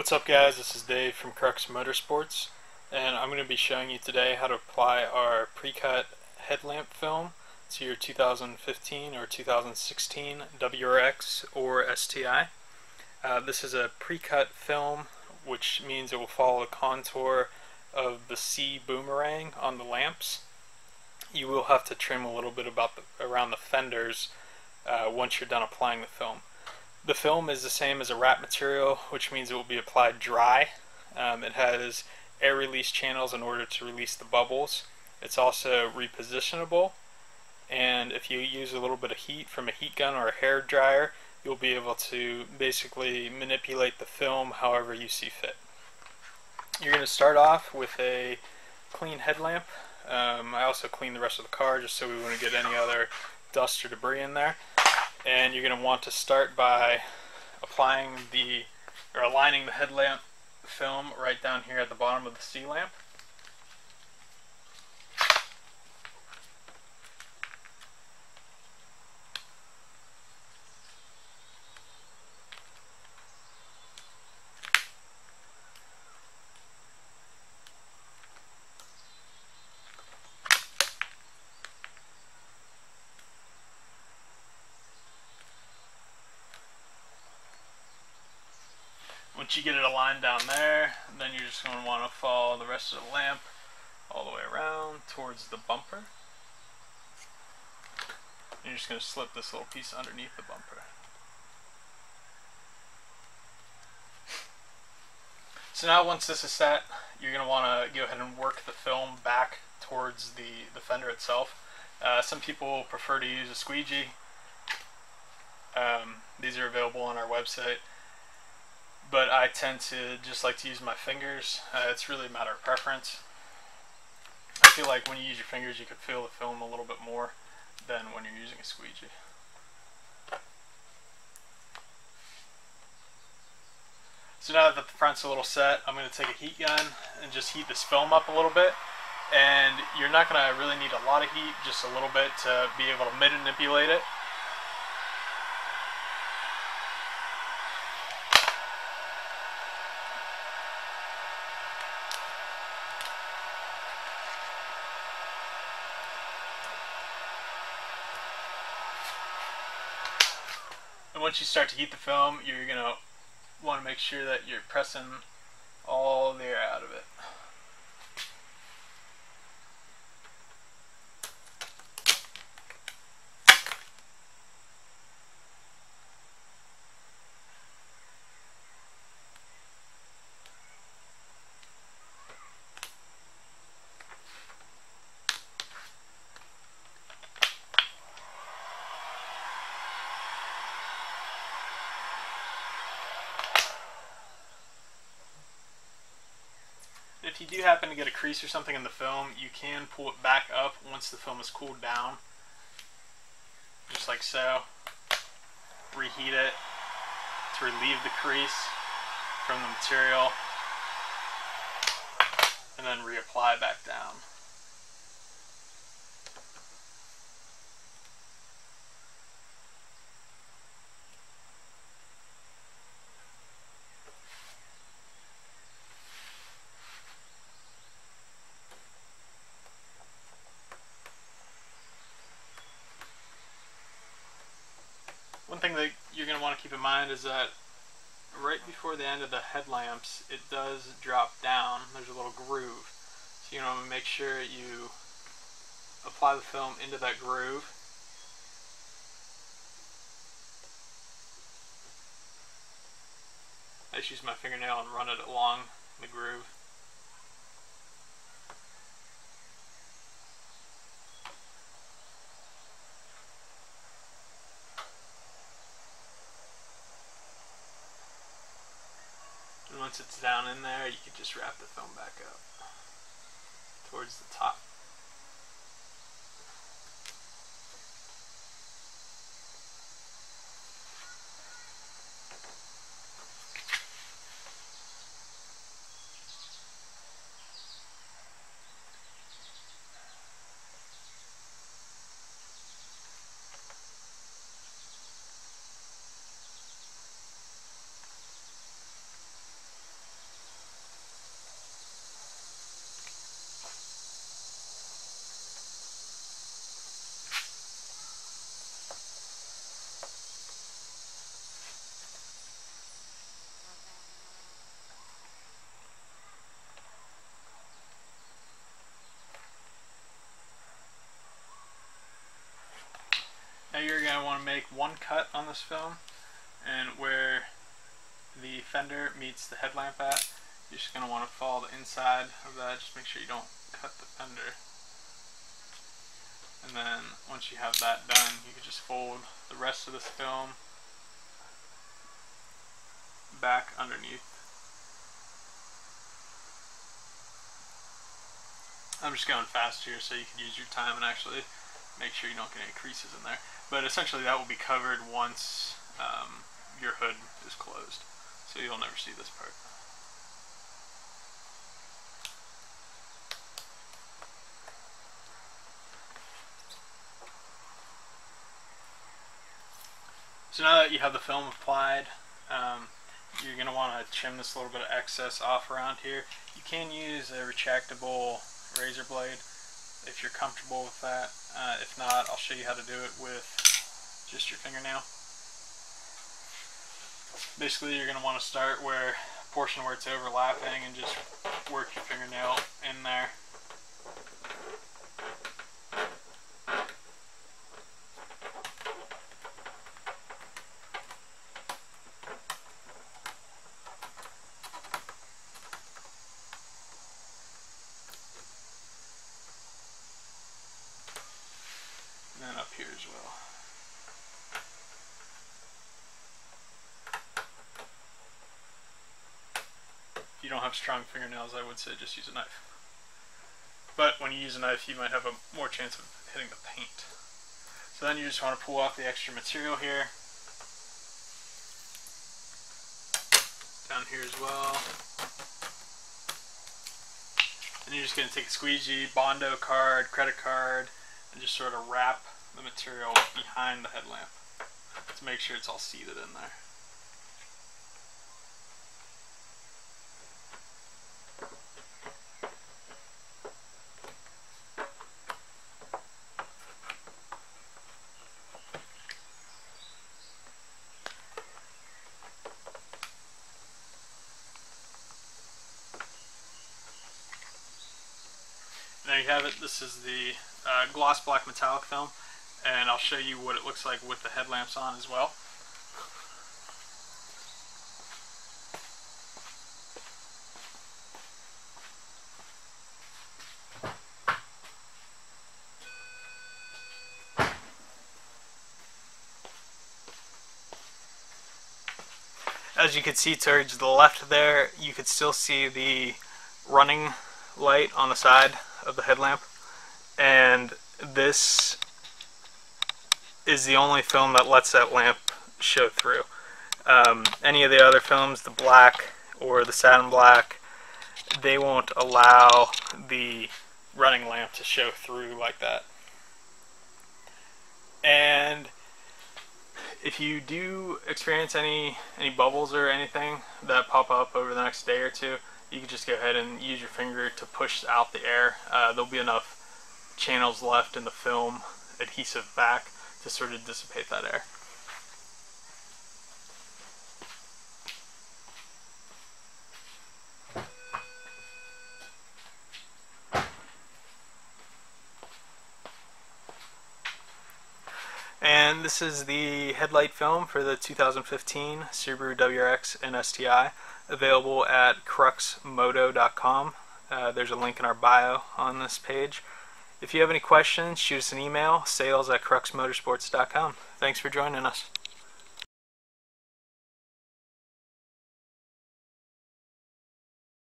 What's up guys, this is Dave from Crux Motorsports, and I'm going to be showing you today how to apply our pre-cut headlamp film to your 2015 or 2016 WRX or STI. This is a pre-cut film, which means it will follow the contour of the C boomerang on the lamps. You will have to trim a little bit around the fenders once you're done applying the film. The film is the same as a wrap material, which means it will be applied dry. It has air release channels in order to release the bubbles. It's also repositionable, and if you use a little bit of heat from a heat gun or a hair dryer, you'll be able to basically manipulate the film however you see fit. You're going to start off with a clean headlamp. I also cleaned the rest of the car just so we wouldn't get any other dust or debris in there. And you're going to want to start by aligning the headlamp film right down here at the bottom of the C lamp. Once you get it aligned down there, then you're just going to want to follow the rest of the lamp all the way around towards the bumper. And you're just going to slip this little piece underneath the bumper. So now once this is set, you're going to want to go ahead and work the film back towards the fender itself. Some people prefer to use a squeegee. These are available on our website. But I tend to just like to use my fingers. It's really a matter of preference. I feel like when you use your fingers you can feel the film a little bit more than when you're using a squeegee. So now that the front's a little set, I'm going to take a heat gun and just heat this film up a little bit. And you're not going to really need a lot of heat, just a little bit to be able to manipulate it. And once you start to heat the film, you're going to want to make sure that you're pressing all the air out of it. If you do happen to get a crease or something in the film, you can pull it back up once the film is cooled down, just like so. Reheat it to relieve the crease from the material, and then reapply back down. One thing that you're going to want to keep in mind is that right before the end of the headlamps, it does drop down. There's a little groove. So you want to make sure you apply the film into that groove. I just use my fingernail and run it along the groove. And once it's down in there, you can just wrap the film back up towards the top. you're going to want to make one cut on this film, and where the fender meets the headlamp at, you're just going to want to follow the inside of that. Just make sure you don't cut the fender. And then once you have that done, you can just fold the rest of this film back underneath. I'm just going fast here so you can use your time and actually make sure you don't get any creases in there. But essentially that will be covered once your hood is closed, so you'll never see this part. So now that you have the film applied, you're going to want to trim this little bit of excess off around here. You can use a retractable razor blade if you're comfortable with that. If not, I'll show you how to do it with just your fingernail. Basically, you're going to want to start where a portion where it's overlapping and just work your fingernail in there. And then up here as well. If you don't have strong fingernails, I would say just use a knife. But when you use a knife, you might have a more chance of hitting the paint. So then you just want to pull off the extra material here. Down here as well. And you're just going to take a squeegee, Bondo card, credit card, and just sort of wrap the material behind the headlamp to make sure it's all seated in there. And there you have it. This is the gloss black metallic film, and I'll show you what it looks like with the headlamps on as well. As you can see towards the left there, you could still see the running light on the side of the headlamp, and this is the only film that lets that lamp show through. Any of the other films, the black or the satin black, they won't allow the running lamp to show through like that. And if you do experience any bubbles or anything that pop up over the next day or two, you can just go ahead and use your finger to push out the air. There'll be enough channels left in the film adhesive back to sort of dissipate that air. And this is the headlight film for the 2015 Subaru WRX and STI, available at cruxmoto.com. There's a link in our bio on this page. If you have any questions, shoot us an email, sales@cruxmotorsports.com. Thanks for joining us.